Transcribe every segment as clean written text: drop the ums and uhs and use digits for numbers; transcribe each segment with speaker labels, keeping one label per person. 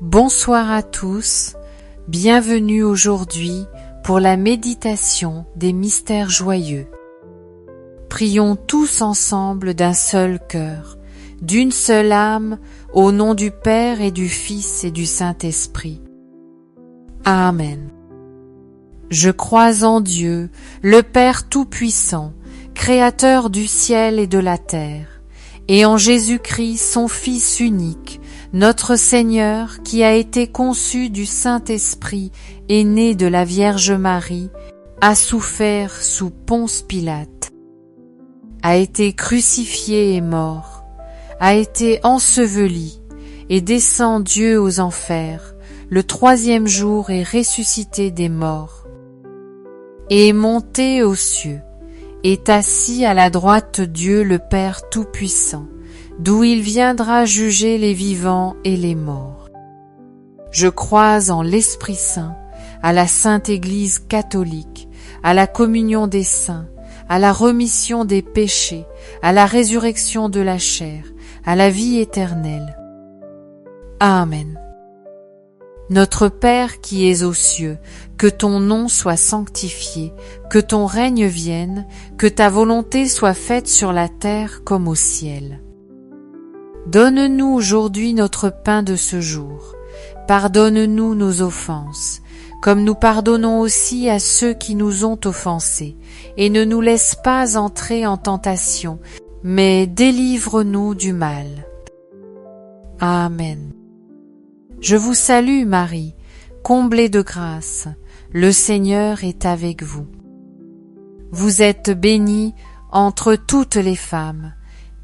Speaker 1: Bonsoir à tous, bienvenue aujourd'hui pour la méditation des mystères joyeux. Prions tous ensemble d'un seul cœur, d'une seule âme, au nom du Père et du Fils et du Saint-Esprit. Amen. Je crois en Dieu, le Père Tout-Puissant, Créateur du ciel et de la terre, et en Jésus-Christ, son Fils unique, notre Seigneur, qui a été conçu du Saint-Esprit et né de la Vierge Marie, a souffert sous Ponce Pilate, a été crucifié et mort, a été enseveli et descend Dieu aux enfers, le troisième jour est ressuscité des morts, et est monté aux cieux, est assis à la droite de Dieu le Père Tout-Puissant, d'où il viendra juger les vivants et les morts. Je crois en l'Esprit Saint, à la Sainte Église catholique, à la communion des saints, à la rémission des péchés, à la résurrection de la chair, à la vie éternelle. Amen. Notre Père qui es aux cieux, que ton nom soit sanctifié, que ton règne vienne, que ta volonté soit faite sur la terre comme au ciel. Donne-nous aujourd'hui notre pain de ce jour. Pardonne-nous nos offenses, comme nous pardonnons aussi à ceux qui nous ont offensés, et ne nous laisse pas entrer en tentation, mais délivre-nous du mal. Amen. Je vous salue Marie, comblée de grâce, le Seigneur est avec vous. Vous êtes bénie entre toutes les femmes,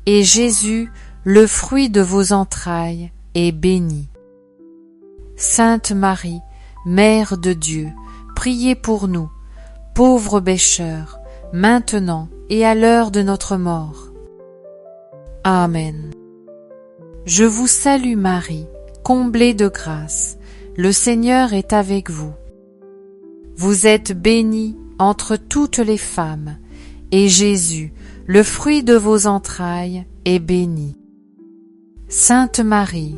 Speaker 1: et Jésus, le fruit de vos entrailles, est béni. Sainte Marie, Mère de Dieu, priez pour nous, pauvres pécheurs, maintenant et à l'heure de notre mort. Amen. Je vous salue Marie, comblée de grâce, le Seigneur est avec vous. Vous êtes bénie entre toutes les femmes, et Jésus, le fruit de vos entrailles, est béni. Sainte Marie,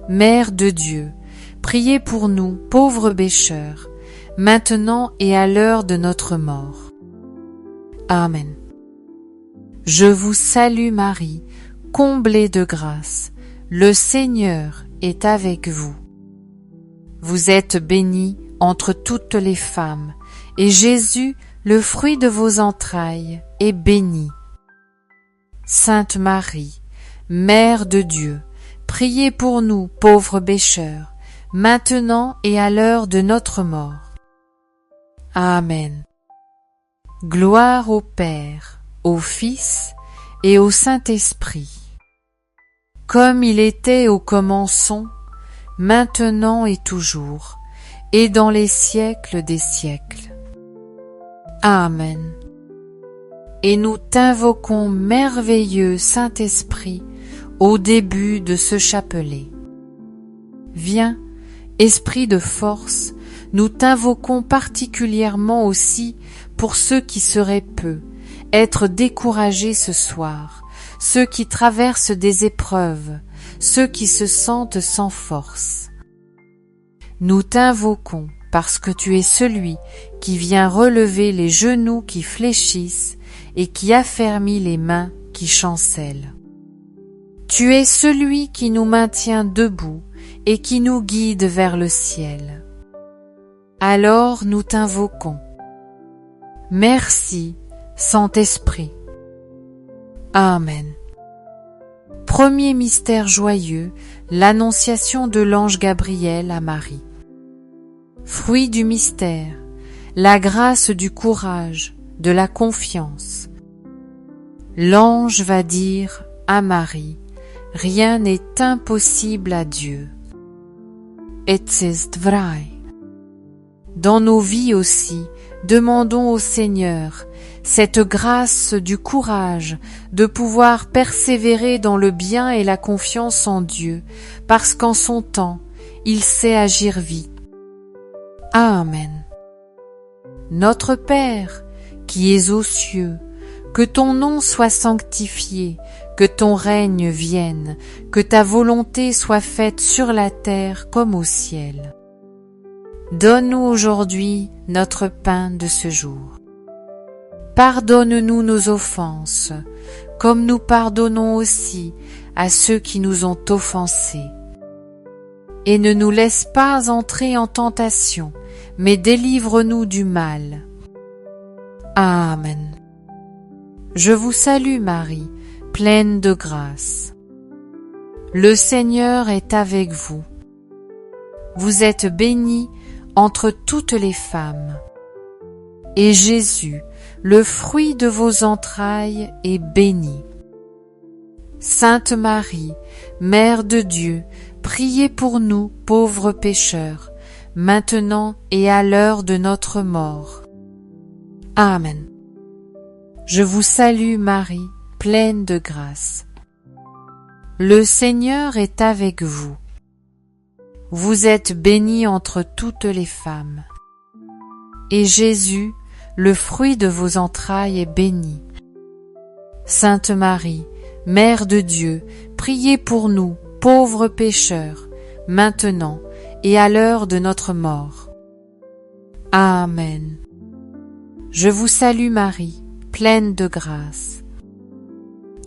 Speaker 1: Mère de Dieu, priez pour nous, pauvres pécheurs, maintenant et à l'heure de notre mort. Amen. Je vous salue Marie, comblée de grâce, le Seigneur est avec vous. Vous êtes bénie entre toutes les femmes, et Jésus, le fruit de vos entrailles, est béni. Sainte Marie, Mère de Dieu, priez pour nous, pauvres pécheurs, maintenant et à l'heure de notre mort. Amen. Gloire au Père, au Fils et au Saint-Esprit, comme il était au commencement, maintenant et toujours, et dans les siècles des siècles. Amen. Et nous t'invoquons, merveilleux Saint-Esprit, au début de ce chapelet. Viens, Esprit de force, nous t'invoquons particulièrement aussi pour ceux qui seraient peu, être découragés ce soir, ceux qui traversent des épreuves, ceux qui se sentent sans force. Nous t'invoquons parce que tu es celui qui vient relever les genoux qui fléchissent et qui affermit les mains qui chancellent. Tu es celui qui nous maintient debout et qui nous guide vers le ciel. Alors nous t'invoquons. Merci, Saint-Esprit. Amen. Premier mystère joyeux, l'annonciation de l'ange Gabriel à Marie. Fruit du mystère, la grâce du courage, de la confiance. L'ange va dire à Marie, rien n'est impossible à Dieu. Es ist vrai. Dans nos vies aussi, demandons au Seigneur cette grâce du courage de pouvoir persévérer dans le bien et la confiance en Dieu, parce qu'en son temps, il sait agir vite. Amen. Notre Père, qui es aux cieux, que ton nom soit sanctifié, que ton règne vienne, que ta volonté soit faite sur la terre comme au ciel. Donne-nous aujourd'hui notre pain de ce jour. Pardonne-nous nos offenses, comme nous pardonnons aussi à ceux qui nous ont offensés. Et ne nous laisse pas entrer en tentation, mais délivre-nous du mal. Amen. Je vous salue Marie, pleine de grâce. Le Seigneur est avec vous. Vous êtes bénie entre toutes les femmes. Et Jésus, le fruit de vos entrailles, est béni. Sainte Marie, Mère de Dieu, priez pour nous pauvres pécheurs, maintenant et à l'heure de notre mort. Amen. Je vous salue Marie, pleine de grâce. Le Seigneur est avec vous. Vous êtes bénie entre toutes les femmes. Et Jésus, le fruit de vos entrailles, est béni. Sainte Marie, Mère de Dieu, priez pour nous, pauvres pécheurs, maintenant et à l'heure de notre mort. Amen. Je vous salue Marie, pleine de grâce.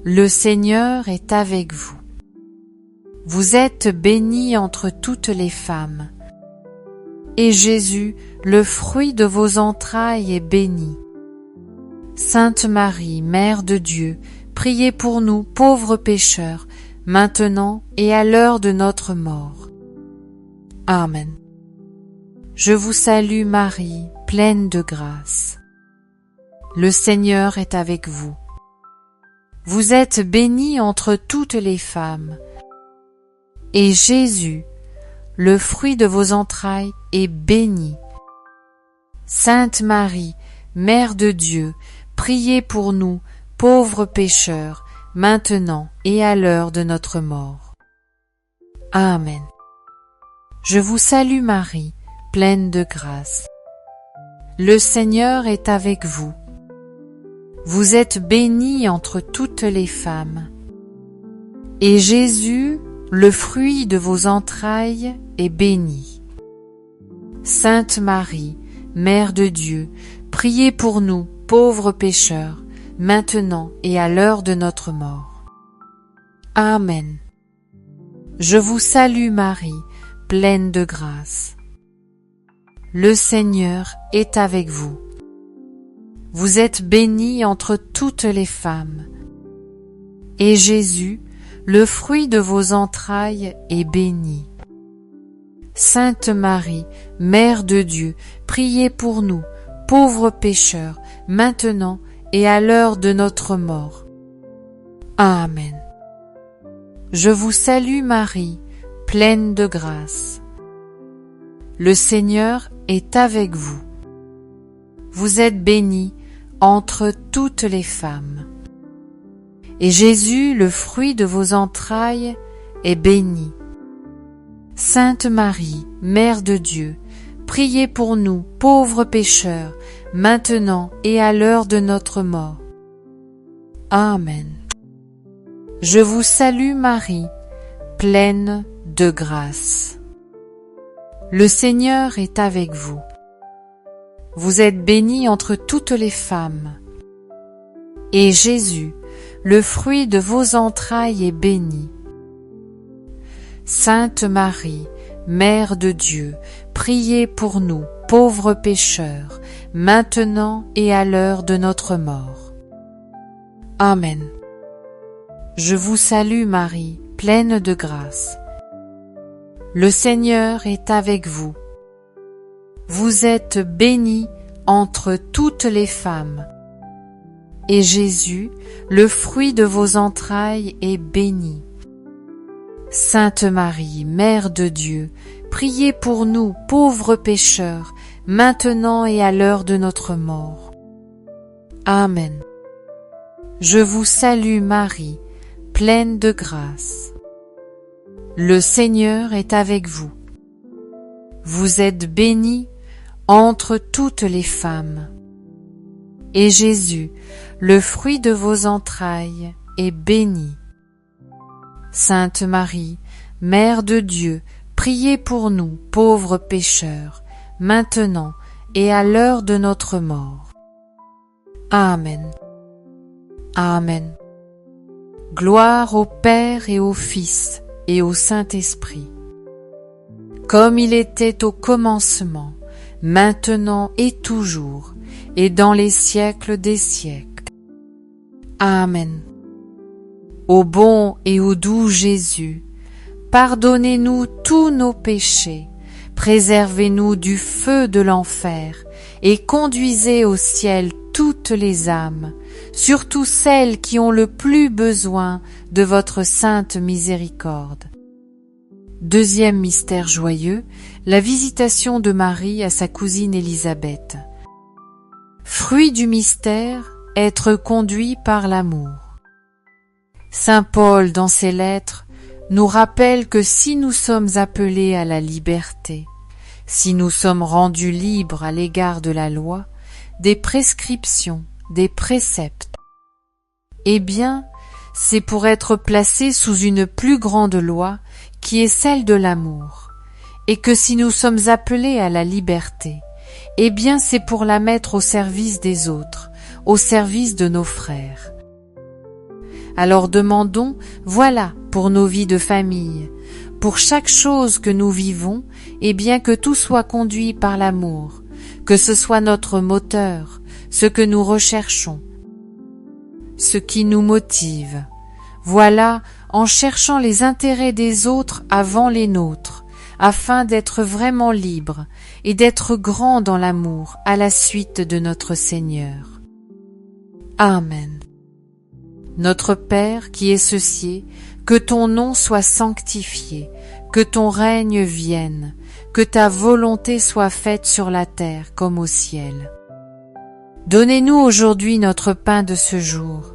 Speaker 1: Le Seigneur est avec vous. Vous êtes bénie entre toutes les femmes. Et Jésus, le fruit de vos entrailles, est béni. Sainte Marie, Mère de Dieu, priez pour nous pauvres pécheurs, maintenant et à l'heure de notre mort. Amen. Je vous salue Marie, pleine de grâce. Le Seigneur est avec vous. Vous êtes bénie entre toutes les femmes. Et Jésus, le fruit de vos entrailles, est béni. Sainte Marie, Mère de Dieu, priez pour nous, pauvres pécheurs, maintenant et à l'heure de notre mort. Amen. Je vous salue Marie, pleine de grâce. Le Seigneur est avec vous. Vous êtes bénie entre toutes les femmes. Et Jésus, le fruit de vos entrailles, est béni. Sainte Marie, Mère de Dieu, priez pour nous, pauvres pécheurs, maintenant et à l'heure de notre mort. Amen. Je vous salue Marie, pleine de grâce. Le Seigneur est avec vous. Vous êtes bénie entre toutes les femmes. Et Jésus, le fruit de vos entrailles, est béni. Sainte Marie, Mère de Dieu, priez pour nous, pauvres pécheurs, maintenant et à l'heure de notre mort. Amen. Je vous salue Marie, pleine de grâce. Le Seigneur est avec vous. Vous êtes bénie entre toutes les femmes. Et Jésus, le fruit de vos entrailles, est béni. Sainte Marie, Mère de Dieu, priez pour nous, pauvres pécheurs, maintenant et à l'heure de notre mort. Amen. Je vous salue Marie, pleine de grâce. Le Seigneur est avec vous. Vous êtes bénie entre toutes les femmes. Et Jésus, le fruit de vos entrailles, est béni. Sainte Marie, Mère de Dieu, priez pour nous, pauvres pécheurs, maintenant et à l'heure de notre mort. Amen. Je vous salue Marie, pleine de grâce. Le Seigneur est avec vous. Vous êtes bénie entre toutes les femmes. Et Jésus, le fruit de vos entrailles, est béni. Sainte Marie, Mère de Dieu, priez pour nous, pauvres pécheurs, maintenant et à l'heure de notre mort. Amen. Je vous salue Marie, pleine de grâce. Le Seigneur est avec vous. Vous êtes bénie entre toutes les femmes. Et Jésus, le fruit de vos entrailles, est béni. Sainte Marie, Mère de Dieu, priez pour nous, pauvres pécheurs, maintenant et à l'heure de notre mort. Amen. Amen. Gloire au Père et au Fils et au Saint-Esprit, comme il était au commencement, maintenant et toujours, et dans les siècles des siècles. Amen. Ô bon et ô doux Jésus, pardonnez-nous tous nos péchés, préservez-nous du feu de l'enfer, et conduisez au ciel toutes les âmes, surtout celles qui ont le plus besoin de votre sainte miséricorde. Deuxième mystère joyeux, la visitation de Marie à sa cousine Élisabeth. Fruit du mystère, être conduit par l'amour. Saint Paul, dans ses lettres, nous rappelle que si nous sommes appelés à la liberté, si nous sommes rendus libres à l'égard de la loi, des prescriptions, des préceptes, eh bien, c'est pour être placés sous une plus grande loi qui est celle de l'amour, et que si nous sommes appelés à la liberté, eh bien c'est pour la mettre au service des autres, au service de nos frères. Alors demandons, voilà, pour nos vies de famille, pour chaque chose que nous vivons, eh bien que tout soit conduit par l'amour, que ce soit notre moteur, ce que nous recherchons, ce qui nous motive. Voilà, en cherchant les intérêts des autres avant les nôtres, afin d'être vraiment libres et d'être grands dans l'amour à la suite de notre Seigneur. Amen. Notre Père qui es aux cieux, que ton nom soit sanctifié, que ton règne vienne, que ta volonté soit faite sur la terre comme au ciel. Donnez-nous aujourd'hui notre pain de ce jour.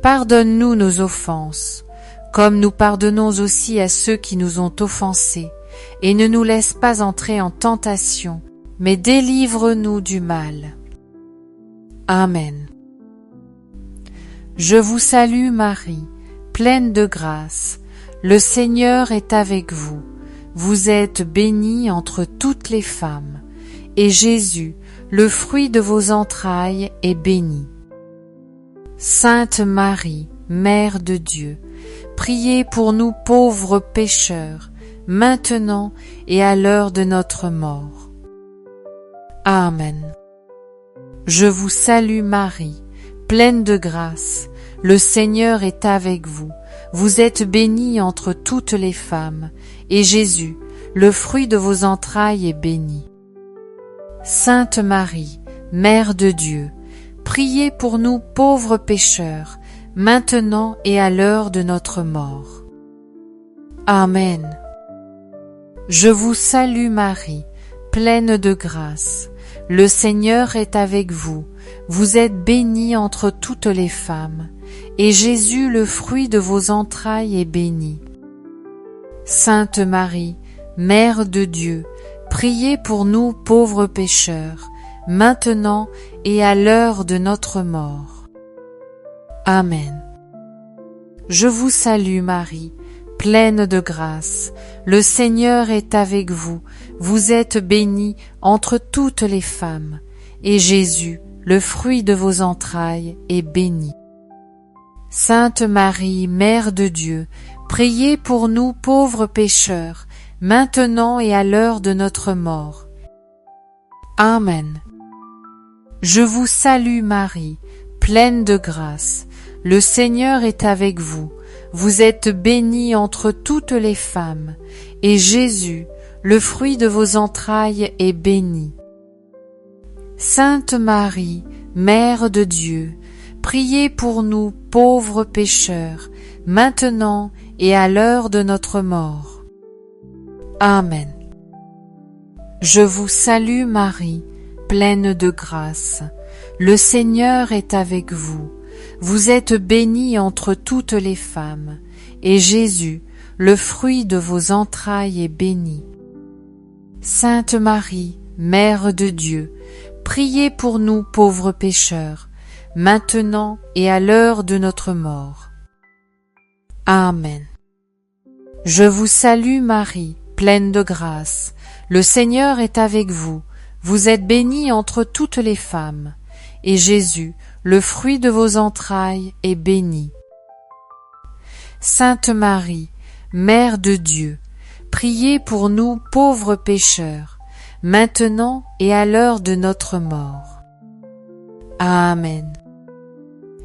Speaker 1: Pardonne-nous nos offenses, comme nous pardonnons aussi à ceux qui nous ont offensés, et ne nous laisse pas entrer en tentation, mais délivre-nous du mal. Amen. Je vous salue Marie, pleine de grâce, le Seigneur est avec vous. Vous êtes bénie entre toutes les femmes, et Jésus, le fruit de vos entrailles, est béni. Sainte Marie, Mère de Dieu, priez pour nous pauvres pécheurs, maintenant et à l'heure de notre mort. Amen. Je vous salue Marie, pleine de grâce, le Seigneur est avec vous. Vous êtes bénie entre toutes les femmes, et Jésus, le fruit de vos entrailles, est béni. Sainte Marie, Mère de Dieu, priez pour nous pauvres pécheurs, maintenant et à l'heure de notre mort. Amen. Je vous salue Marie, pleine de grâce, le Seigneur est avec vous. Vous êtes bénie entre toutes les femmes, et Jésus, le fruit de vos entrailles, est béni. Sainte Marie, Mère de Dieu, priez pour nous pauvres pécheurs, maintenant et à l'heure de notre mort. Amen. Je vous salue Marie, pleine de grâce, le Seigneur est avec vous. Vous êtes bénie entre toutes les femmes, et Jésus, le fruit de vos entrailles, est béni. Sainte Marie, Mère de Dieu, priez pour nous pauvres pécheurs, maintenant et à l'heure de notre mort. Amen. Je vous salue Marie, pleine de grâce, le Seigneur est avec vous. Vous êtes bénie entre toutes les femmes, et Jésus, le fruit de vos entrailles, est béni. Sainte Marie, Mère de Dieu, priez pour nous pauvres pécheurs, maintenant et à l'heure de notre mort. Amen. Je vous salue Marie, pleine de grâce, le Seigneur est avec vous. Vous êtes bénie entre toutes les femmes, et Jésus, le fruit de vos entrailles, est béni. Sainte Marie, Mère de Dieu, priez pour nous pauvres pécheurs, maintenant et à l'heure de notre mort. Amen. Je vous salue Marie, pleine de grâce. Le Seigneur est avec vous. Vous êtes bénie entre toutes les femmes. Et Jésus, le fruit de vos entrailles, est béni. Sainte Marie, Mère de Dieu, priez pour nous pauvres pécheurs, maintenant et à l'heure de notre mort. Amen.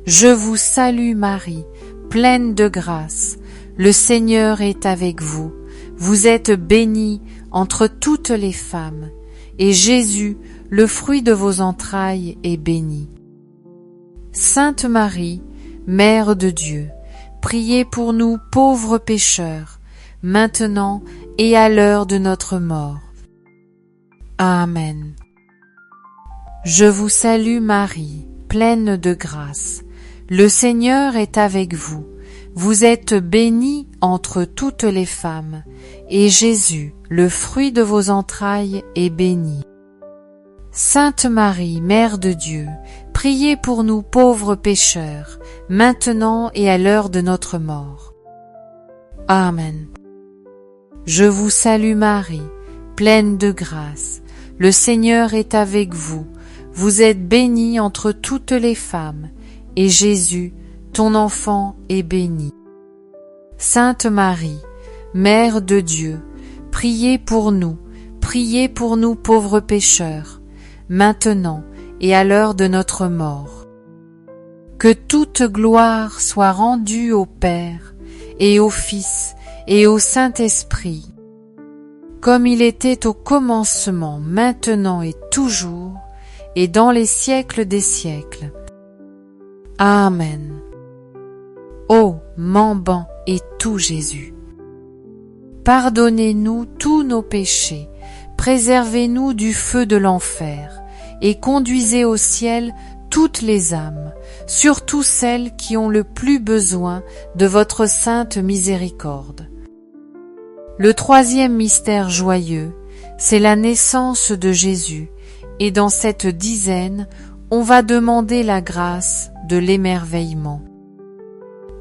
Speaker 1: Je vous salue Marie, pleine de grâce. Le Seigneur est avec vous. Vous êtes bénie entre toutes les femmes, et Jésus, le fruit de vos entrailles, est béni. Sainte Marie, Mère de Dieu, priez pour nous pauvres pécheurs, maintenant et à l'heure de notre mort. Amen. Je vous salue Marie, pleine de grâce. Le Seigneur est avec vous. Vous êtes bénie entre toutes les femmes, et Jésus, le fruit de vos entrailles, est béni. Sainte Marie, Mère de Dieu, priez pour nous pauvres pécheurs, maintenant et à l'heure de notre mort. Amen. Je vous salue Marie, pleine de grâce. Le Seigneur est avec vous. Vous êtes bénie entre toutes les femmes, et Jésus, ton enfant, est béni. Sainte Marie, Mère de Dieu, priez pour nous pauvres pécheurs, maintenant et à l'heure de notre mort. Que toute gloire soit rendue au Père, et au Fils, et au Saint-Esprit, comme il était au commencement, maintenant et toujours, et dans les siècles des siècles. Amen. Ô m'embant et tout Jésus, pardonnez-nous tous nos péchés, préservez-nous du feu de l'enfer, et conduisez au ciel toutes les âmes, surtout celles qui ont le plus besoin de votre sainte miséricorde. Le troisième mystère joyeux, c'est la naissance de Jésus, et dans cette dizaine, on va demander la grâce de l'émerveillement.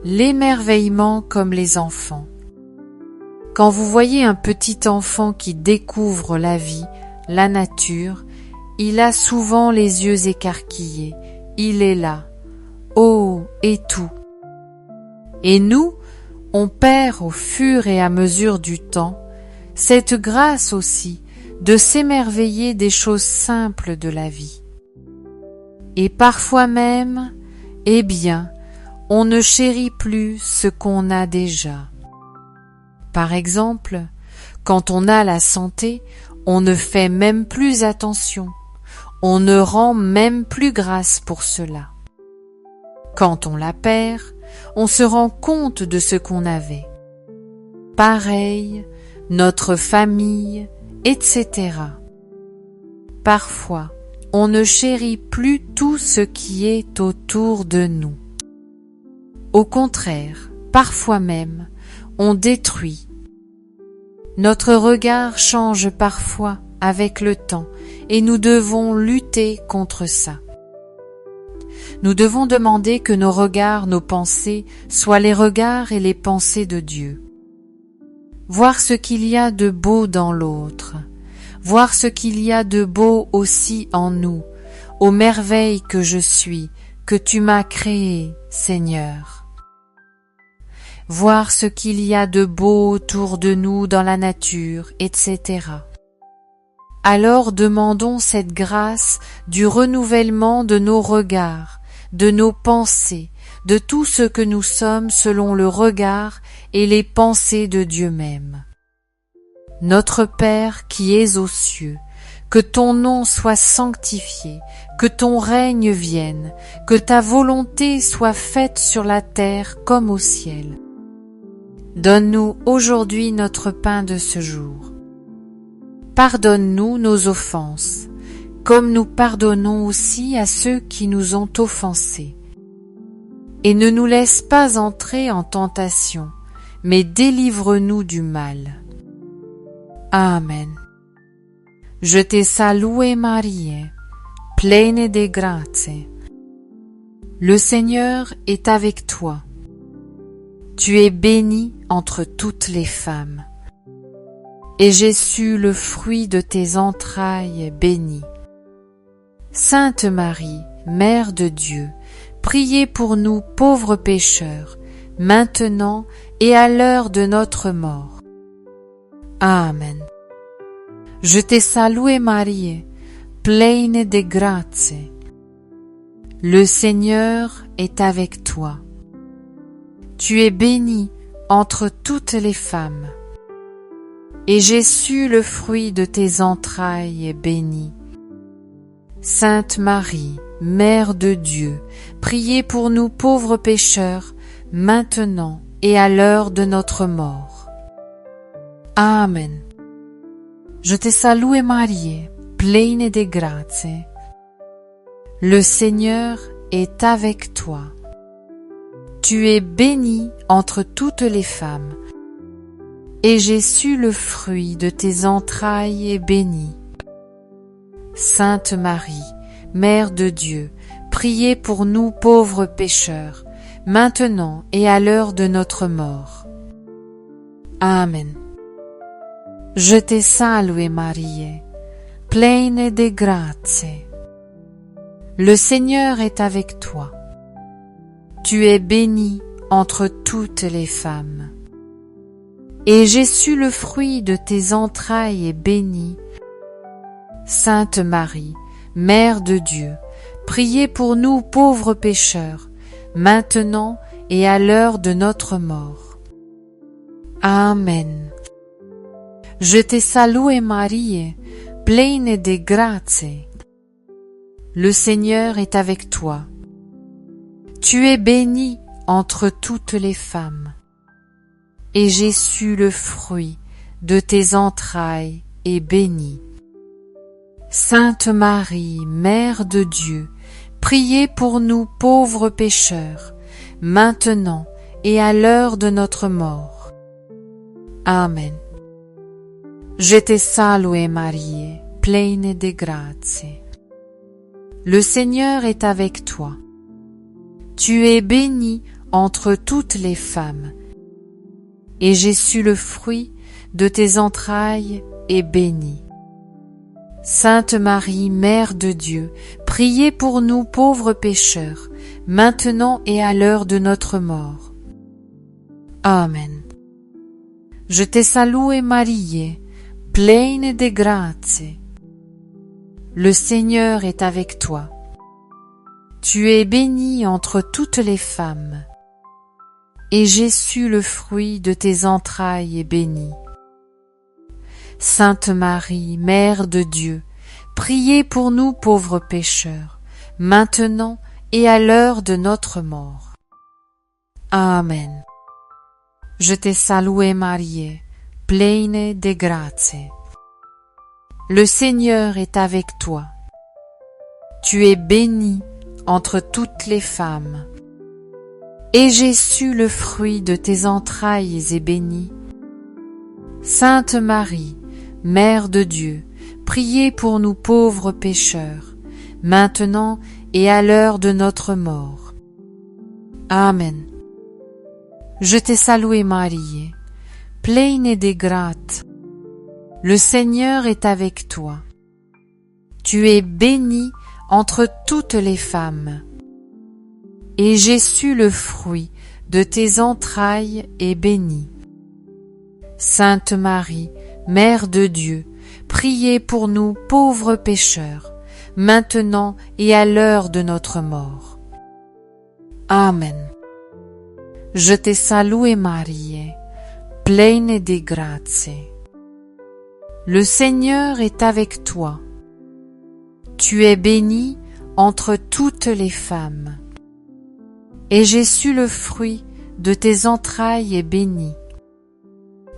Speaker 1: L'émerveillement comme les enfants. Quand vous voyez un petit enfant qui découvre la vie, la nature, il a souvent les yeux écarquillés, il est là, oh, et tout. Et nous, on perd au fur et à mesure du temps cette grâce aussi de s'émerveiller des choses simples de la vie. Et parfois même, eh bien, on ne chérit plus ce qu'on a déjà. Par exemple, quand on a la santé, on ne fait même plus attention, on ne rend même plus grâce pour cela. Quand on la perd, on se rend compte de ce qu'on avait. Pareil, notre famille, etc. Parfois, on ne chérit plus tout ce qui est autour de nous. Au contraire, parfois même, on détruit. Notre regard change parfois avec le temps et nous devons lutter contre ça. Nous devons demander que nos regards, nos pensées soient les regards et les pensées de Dieu. Voir ce qu'il y a de beau dans l'autre, voir ce qu'il y a de beau aussi en nous, aux merveilles que je suis, que tu m'as créé, Seigneur. Voir ce qu'il y a de beau autour de nous dans la nature, etc. Alors demandons cette grâce du renouvellement de nos regards, de nos pensées, de tout ce que nous sommes selon le regard et les pensées de Dieu même. Notre Père qui es aux cieux, que ton nom soit sanctifié, que ton règne vienne, que ta volonté soit faite sur la terre comme au ciel. Donne-nous aujourd'hui notre pain de ce jour. Pardonne-nous nos offenses, comme nous pardonnons aussi à ceux qui nous ont offensés. Et ne nous laisse pas entrer en tentation, mais délivre-nous du mal. Amen. Je te salue Marie, pleine de grâce. Le Seigneur est avec toi. Tu es bénie entre toutes les femmes. Et Jésus, le fruit de tes entrailles, est béni. Sainte Marie, Mère de Dieu, priez pour nous pauvres pécheurs, maintenant et à l'heure de notre mort. Amen. Je te salue Marie, pleine de grâce. Le Seigneur est avec toi. Tu es bénie entre toutes les femmes. Et Jésus, le fruit de tes entrailles, est béni. Sainte Marie, Mère de Dieu, priez pour nous pauvres pécheurs, maintenant et à l'heure de notre mort. Amen. Je te salue Marie, pleine de grâce. Le Seigneur est avec toi. Tu es bénie entre toutes les femmes. Et Jésus, le fruit de tes entrailles, est béni. Sainte Marie, Mère de Dieu, priez pour nous pauvres pécheurs, maintenant et à l'heure de notre mort. Amen. Je te salue Marie, pleine de grâce. Le Seigneur est avec toi. Tu es bénie entre toutes les femmes. Et Jésus, le fruit de tes entrailles, est béni. Sainte Marie, Mère de Dieu, priez pour nous pauvres pécheurs, maintenant et à l'heure de notre mort. Amen. Je te salue Marie, pleine de grâce. Le Seigneur est avec toi. Tu es bénie entre toutes les femmes. Et Jésus, le fruit de tes entrailles, est béni. Sainte Marie, Mère de Dieu, priez pour nous pauvres pécheurs, maintenant et à l'heure de notre mort. Amen. Je te salue Marie, pleine de grâce. Le Seigneur est avec toi. Tu es bénie entre toutes les femmes. Et Jésus, le fruit de tes entrailles, est béni. Sainte Marie, Mère de Dieu, priez pour nous pauvres pécheurs, maintenant et à l'heure de notre mort. Amen. Je te salue Marie, pleine de grâce. Le Seigneur est avec toi. Tu es bénie entre toutes les femmes. Et Jésus, le fruit de tes entrailles, est béni. Sainte Marie, Mère de Dieu, priez pour nous pauvres pécheurs, maintenant et à l'heure de notre mort. Amen. Je te salue Marie, pleine de grâce. Le Seigneur est avec toi. Tu es bénie entre toutes les femmes. Et Jésus, le fruit de tes entrailles, est béni. Sainte Marie, Mère de Dieu, priez pour nous pauvres pécheurs, maintenant et à l'heure de notre mort. Amen. Je te salue Marie, pleine de grâce. Le Seigneur est avec toi. Tu es bénie entre toutes les femmes. Et Jésus, le fruit de tes entrailles, est béni. Sainte Marie, Mère de Dieu, priez pour nous pauvres pécheurs, maintenant et à l'heure de notre mort. Amen. Je te salue Marie, pleine de grâce. Le Seigneur est avec toi. Tu es bénie entre toutes les femmes. Et Jésus, le fruit de tes entrailles, est béni.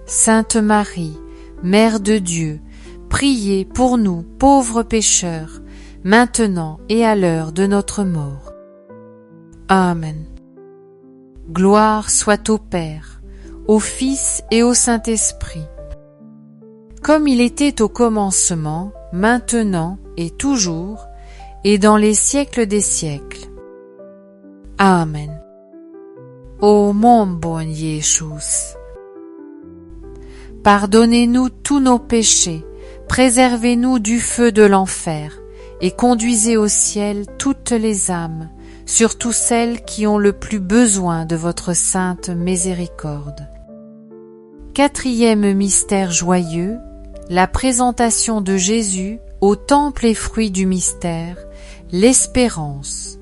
Speaker 1: Sainte Marie, Mère de Dieu, priez pour nous pauvres pécheurs, maintenant et à l'heure de notre mort. Amen. Gloire soit au Père, au Fils et au Saint-Esprit, comme il était au commencement, maintenant et toujours, et dans les siècles des siècles. Amen. ô mon bon Jésus. Pardonnez-nous tous nos péchés, préservez-nous du feu de l'enfer, et conduisez au ciel toutes les âmes, surtout celles qui ont le plus besoin de votre sainte miséricorde. Quatrième mystère joyeux, la présentation de Jésus au temple et fruit du mystère, l'espérance.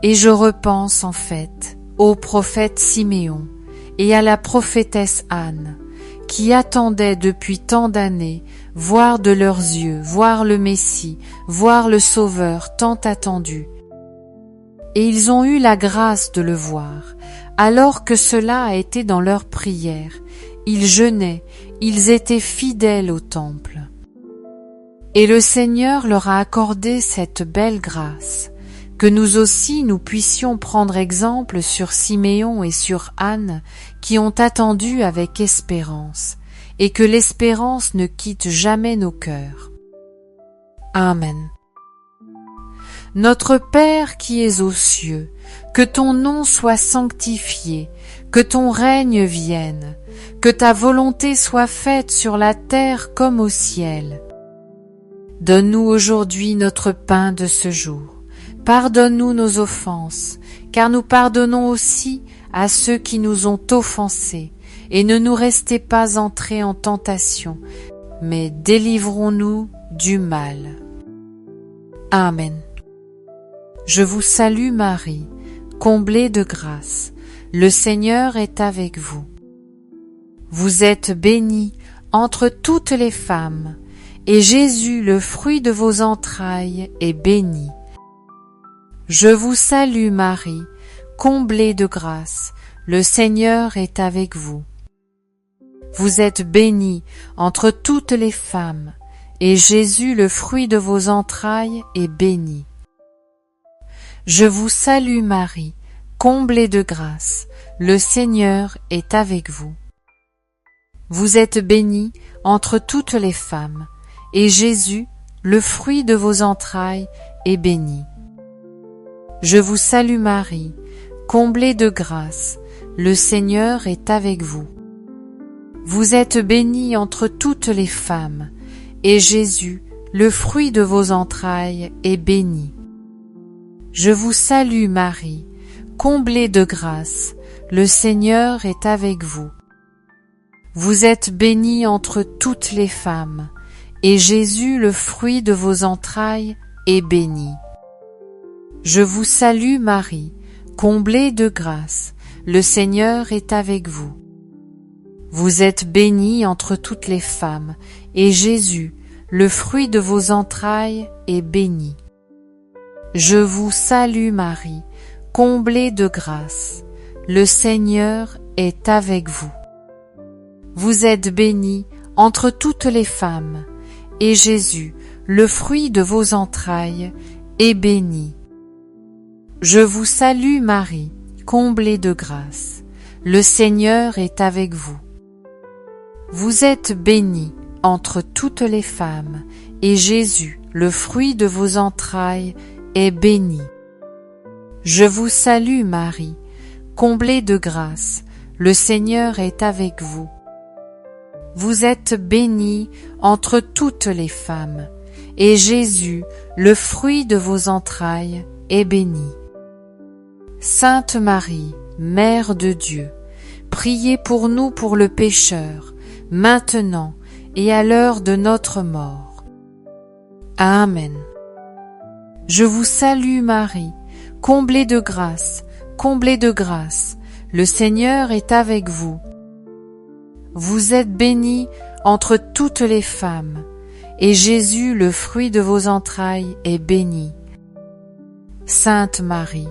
Speaker 1: Et je repense en fait au prophète Siméon et à la prophétesse Anne, qui attendaient depuis tant d'années voir de leurs yeux, voir le Messie, voir le Sauveur tant attendu. Et ils ont eu la grâce de le voir, alors que cela a été dans leur prière. Ils jeûnaient, ils étaient fidèles au temple. Et le Seigneur leur a accordé cette belle grâce, que nous aussi nous puissions prendre exemple sur Siméon et sur Anne, qui ont attendu avec espérance, et que l'espérance ne quitte jamais nos cœurs. Amen. Notre Père qui es aux cieux, que ton nom soit sanctifié, que ton règne vienne, que ta volonté soit faite sur la terre comme au ciel. Donne-nous aujourd'hui notre pain de ce jour. Pardonne-nous nos offenses, car nous pardonnons aussi à ceux qui nous ont offensés, et ne nous restez pas entrés en tentation, mais délivrons-nous du mal. Amen. Je vous salue Marie, comblée de grâce, le Seigneur est avec vous. Vous êtes bénie entre toutes les femmes, et Jésus, le fruit de vos entrailles, est béni. Je vous salue Marie, comblée de grâce, le Seigneur est avec vous. Vous êtes bénie entre toutes les femmes, et Jésus, le fruit de vos entrailles, est béni. Je vous salue Marie, comblée de grâce, le Seigneur est avec vous. Vous êtes bénie entre toutes les femmes, et Jésus, le fruit de vos entrailles, est béni. Je vous salue Marie, comblée de grâce, le Seigneur est avec vous. Vous êtes bénie entre toutes les femmes, et Jésus, le fruit de vos entrailles, est béni. Je vous salue Marie, comblée de grâce, le Seigneur est avec vous. Vous êtes bénie entre toutes les femmes, et Jésus, le fruit de vos entrailles, est béni. Je vous salue Marie, comblée de grâce, le Seigneur est avec vous. Vous êtes bénie entre toutes les femmes, et Jésus, le fruit de vos entrailles, est béni. Je vous salue Marie, comblée de grâce, le Seigneur est avec vous. Vous êtes bénie entre toutes les femmes, et Jésus, le fruit de vos entrailles, est béni. Je vous salue Marie, comblée de grâce, le Seigneur est avec vous. Vous êtes bénie entre toutes les femmes, et Jésus, le fruit de vos entrailles, est béni. Je vous salue Marie, comblée de grâce, le Seigneur est avec vous. Vous êtes bénie entre toutes les femmes, et Jésus, le fruit de vos entrailles, est béni. Sainte Marie, Mère de Dieu, priez pour nous pour le pécheur, maintenant et à l'heure de notre mort. Amen. Je vous salue Marie, comblée de grâce, le Seigneur est avec vous. Vous êtes bénie entre toutes les femmes, et Jésus, le fruit de vos entrailles, est béni. Sainte Marie,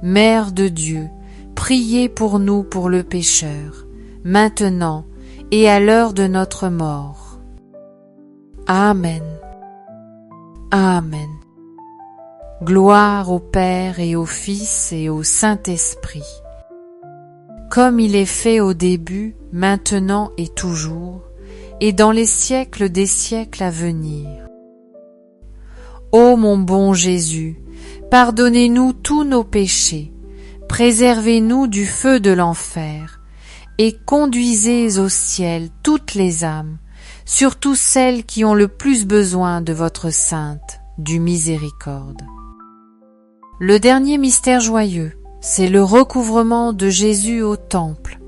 Speaker 1: Mère de Dieu, priez pour nous pour le pécheur, maintenant et à l'heure de notre mort. Amen. Amen. Gloire au Père et au Fils et au Saint-Esprit, comme il est fait au début, maintenant et toujours, et dans les siècles des siècles à venir. Ô mon bon Jésus, pardonnez-nous tous nos péchés, préservez-nous du feu de l'enfer, et conduisez au ciel toutes les âmes, surtout celles qui ont le plus besoin de votre sainte, du miséricorde. Le dernier mystère joyeux, c'est le recouvrement de Jésus au temple,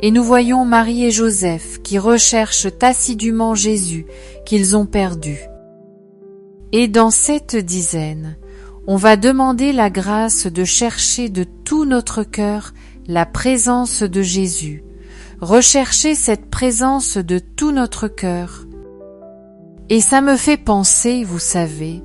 Speaker 1: et nous voyons Marie et Joseph qui recherchent assidûment Jésus qu'ils ont perdu. Et dans cette dizaine, on va demander la grâce de chercher de tout notre cœur la présence de Jésus, rechercher cette présence de tout notre cœur. Et ça me fait penser, vous savez,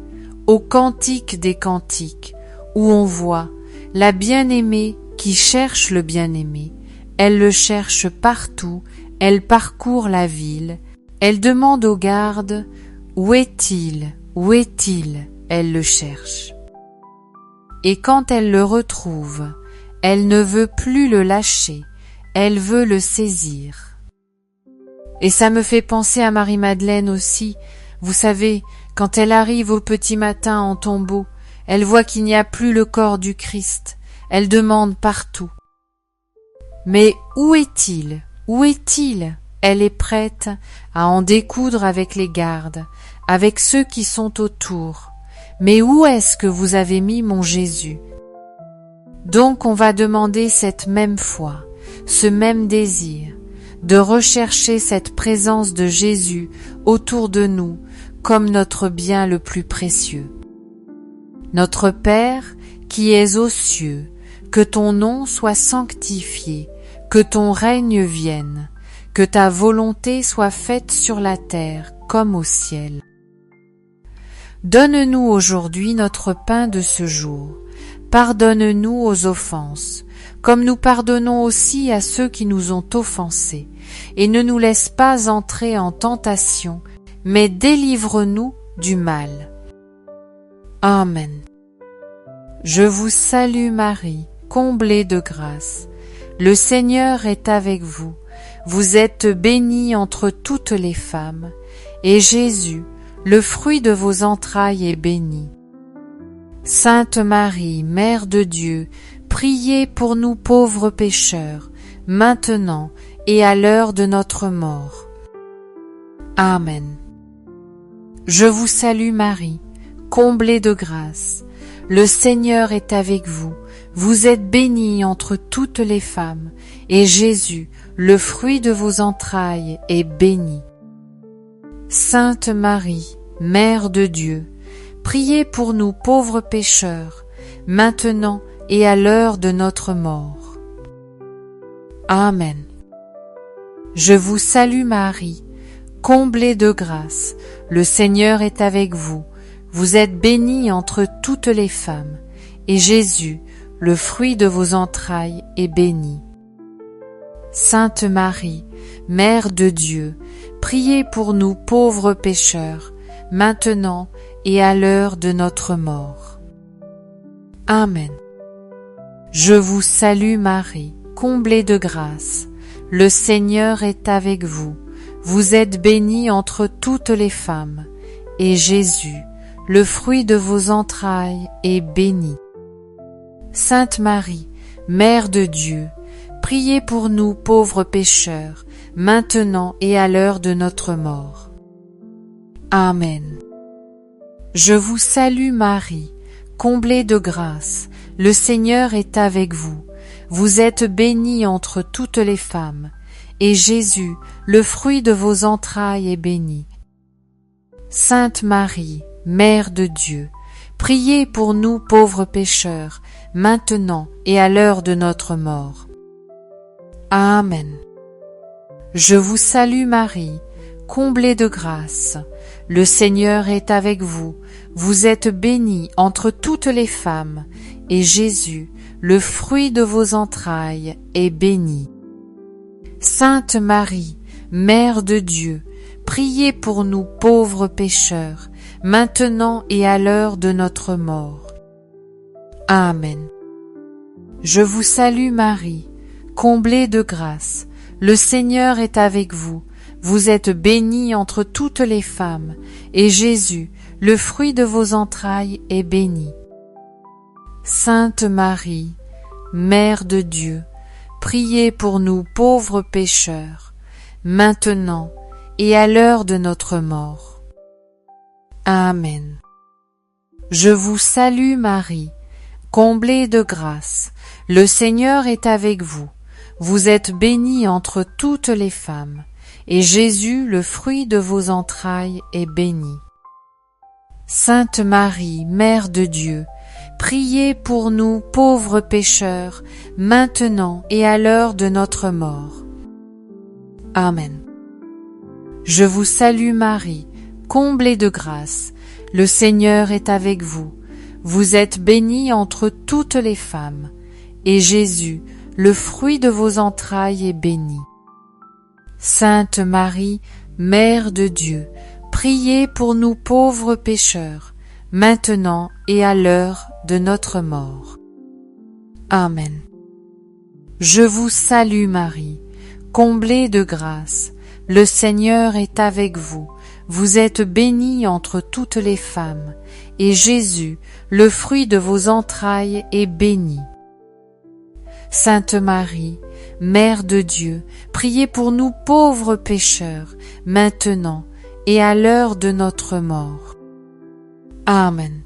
Speaker 1: au Cantique des Cantiques, où on voit la bien-aimée qui cherche le bien-aimé. Elle le cherche partout, elle parcourt la ville, elle demande aux gardes « Où est-il ? Où est-il ?» Elle le cherche. Et quand elle le retrouve, elle ne veut plus le lâcher, elle veut le saisir. Et ça me fait penser à Marie-Madeleine aussi. Vous savez, quand elle arrive au petit matin en tombeau, elle voit qu'il n'y a plus le corps du Christ. Elle demande partout. Mais où est-il? Où est-il? Elle est prête à en découdre avec les gardes, avec ceux qui sont autour. Mais où est-ce que vous avez mis mon Jésus? Donc on va demander cette même foi, ce même désir, de rechercher cette présence de Jésus autour de nous comme notre bien le plus précieux. Notre Père qui es aux cieux, que ton nom soit sanctifié, que ton règne vienne, que ta volonté soit faite sur la terre comme au ciel. Donne-nous aujourd'hui notre pain de ce jour. Pardonne-nous aux offenses, comme nous pardonnons aussi à ceux qui nous ont offensés, et ne nous laisse pas entrer en tentation, mais délivre-nous du mal. Amen. Je vous salue Marie, comblée de grâce. Le Seigneur est avec vous. Vous êtes bénie entre toutes les femmes, et Jésus, le fruit de vos entrailles, est béni. Sainte Marie, Mère de Dieu, priez pour nous pauvres pécheurs, maintenant et à l'heure de notre mort. Amen. Je vous salue Marie, comblée de grâce. Le Seigneur est avec vous. Vous êtes bénie entre toutes les femmes, et Jésus, le fruit de vos entrailles, est béni. Sainte Marie, Mère de Dieu, priez pour nous pauvres pécheurs, maintenant et à l'heure de notre mort. Amen. Je vous salue Marie, comblée de grâce, le Seigneur est avec vous. Vous êtes bénie entre toutes les femmes, et Jésus, le fruit de vos entrailles, est béni. Sainte Marie, Mère de Dieu, priez pour nous pauvres pécheurs, maintenant et à l'heure de notre mort. Amen. Je vous salue Marie, comblée de grâce. Le Seigneur est avec vous. Vous êtes bénie entre toutes les femmes, et Jésus, le fruit de vos entrailles, est béni. Sainte Marie, Mère de Dieu, priez pour nous pauvres pécheurs, maintenant et à l'heure de notre mort. Amen. Je vous salue Marie, comblée de grâce, le Seigneur est avec vous. Vous êtes bénie entre toutes les femmes, et Jésus, le fruit de vos entrailles, est béni. Sainte Marie, Mère de Dieu, priez pour nous pauvres pécheurs, maintenant et à l'heure de notre mort. Amen. Je vous salue Marie, comblée de grâce. Le Seigneur est avec vous. Vous êtes bénie entre toutes les femmes, et Jésus, le fruit de vos entrailles, est béni. Sainte Marie, Mère de Dieu, priez pour nous pauvres pécheurs, maintenant et à l'heure de notre mort. Amen. Je vous salue Marie, comblée de grâce. Le Seigneur est avec vous. Vous êtes bénie entre toutes les femmes, et Jésus, le fruit de vos entrailles, est béni. Sainte Marie, Mère de Dieu, priez pour nous pauvres pécheurs, maintenant et à l'heure de notre mort. Amen. Je vous salue Marie, comblée de grâce, le Seigneur est avec vous. Vous êtes bénie entre toutes les femmes, et Jésus, le fruit de vos entrailles, est béni. Sainte Marie, Mère de Dieu, priez pour nous pauvres pécheurs, maintenant et à l'heure de notre mort. Amen. Je vous salue Marie, comblée de grâce, le Seigneur est avec vous. Vous êtes bénie entre toutes les femmes, et Jésus, le fruit de vos entrailles, est béni. Sainte Marie, Mère de Dieu, priez pour nous pauvres pécheurs, maintenant et à l'heure de notre mort. Amen. Je vous salue Marie, comblée de grâce, le Seigneur est avec vous. Vous êtes bénie entre toutes les femmes, et Jésus, le fruit de vos entrailles, est béni. Sainte Marie, Mère de Dieu, priez pour nous pauvres pécheurs, maintenant et à l'heure de notre mort. Amen.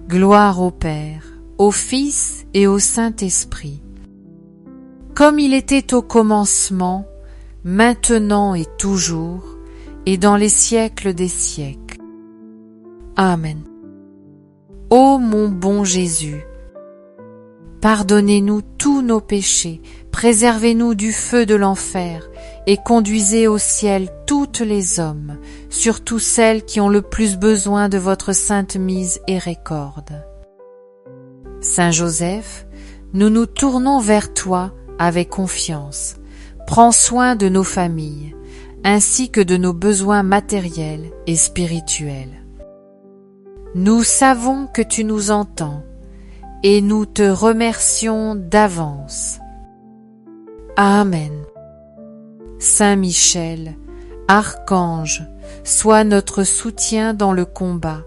Speaker 1: Gloire au Père, au Fils et au Saint-Esprit, comme il était au commencement, maintenant et toujours, et dans les siècles des siècles. Amen. Ô mon bon Jésus, pardonnez-nous tous nos péchés, préservez-nous du feu de l'enfer, et conduisez au ciel toutes les hommes, surtout celles qui ont le plus besoin de votre sainte miséricorde. Saint Joseph, nous nous tournons vers toi avec confiance. Prends soin de nos familles, ainsi que de nos besoins matériels et spirituels. Nous savons que tu nous entends, et nous te remercions d'avance. Amen. Saint Michel, archange, sois notre soutien dans le combat,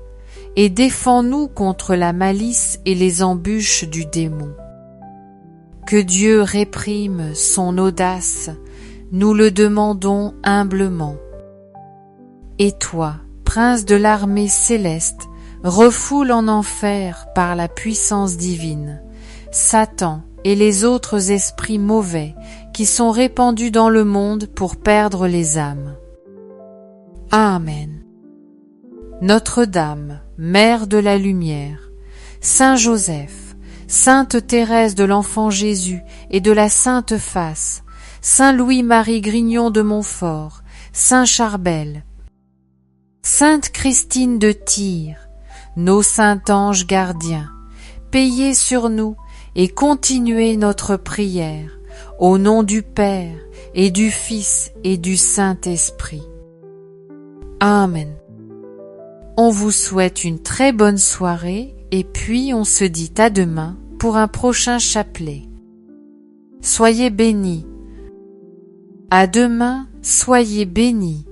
Speaker 1: et défends-nous contre la malice et les embûches du démon. Que Dieu réprime son audace, nous le demandons humblement. Et toi, prince de l'armée céleste, refoule en enfer par la puissance divine Satan et les autres esprits mauvais qui sont répandus dans le monde pour perdre les âmes. Amen. Notre-Dame, Mère de la Lumière, Saint Joseph, Sainte Thérèse de l'Enfant Jésus et de la Sainte Face, Saint Louis-Marie Grignon de Montfort, Saint Charbel, Sainte Christine de Tyr, nos saints anges gardiens, payez sur nous et continuez notre prière, au nom du Père et du Fils et du Saint-Esprit. Amen. On vous souhaite une très bonne soirée et puis on se dit à demain pour un prochain chapelet. Soyez bénis. À demain, soyez bénis.